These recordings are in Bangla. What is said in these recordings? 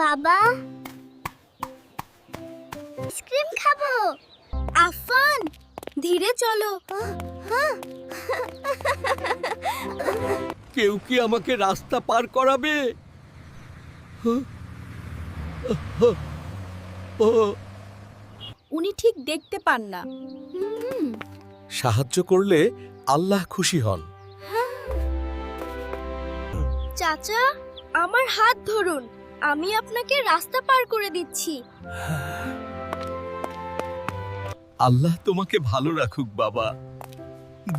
বাবা আইসক্রিম খাবো। আফান, ধীরে চলো। কেউ কি আমাকে রাস্তা পার করাবে? উনি ঠিক দেখতে পান না। সাহায্য করলে আল্লাহ খুশি হন। চাচা, আমার হাত ধরুন, আমি আপনাকে রাস্তা পার করে দিচ্ছি। আল্লাহ তোমাকে ভালো রাখুক বাবা।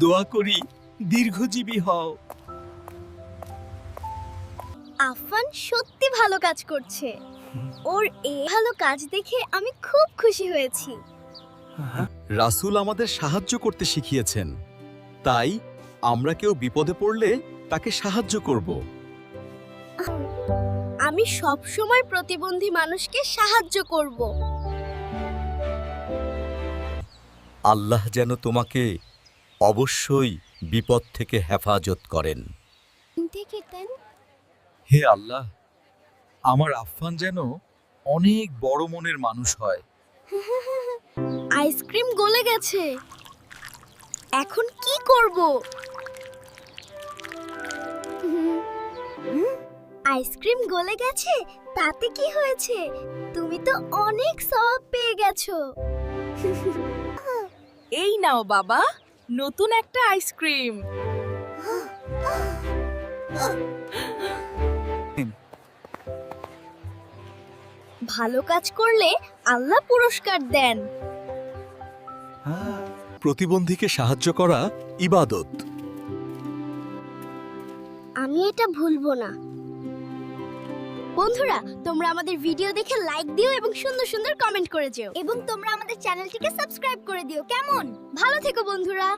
দোয়া করি দীর্ঘজীবী হও। আফান সত্যি ভালো কাজ করছে। ওর এই ভালো কাজ দেখে আমি খুব খুশি হয়েছি। রাসূল আমাদের সাহায্য করতে শিখিয়েছেন, তাই আমরা কেউ বিপদে পড়লে তাকে সাহায্য করব। আমি সব সময় প্রতিবন্ধী মানুষকে সাহায্য করব। আল্লাহ যেন তোমাকে অবশ্যই বিপদ থেকে হেফাজত করেন। হে আল্লাহ, আমার আফফান যেন অনেক বড় মনের মানুষ হয়। আইসক্রিম গলে গেছে, এখন কি করব? আইসক্রিম গলে গেছে, তাতে কি হয়েছে? তুমি তো অনেক সওয়াব পেয়ে গেছো। এই নাও বাবা, নতুন একটা আইসক্রিম। ভালো কাজ করলে আল্লাহ পুরস্কার দেন। প্রতিবন্ধীকে সাহায্য করা ইবাদত। আমি এটা ভুলবো না। বন্ধুরা, তোমরা আমাদের ভিডিও দেখে লাইক দিও এবং সুন্দর সুন্দর কমেন্ট করে যেও, এবং তোমরা আমাদের চ্যানেলটিকে সাবস্ক্রাইব করে দিও। কেমন? ভালো থেকো বন্ধুরা।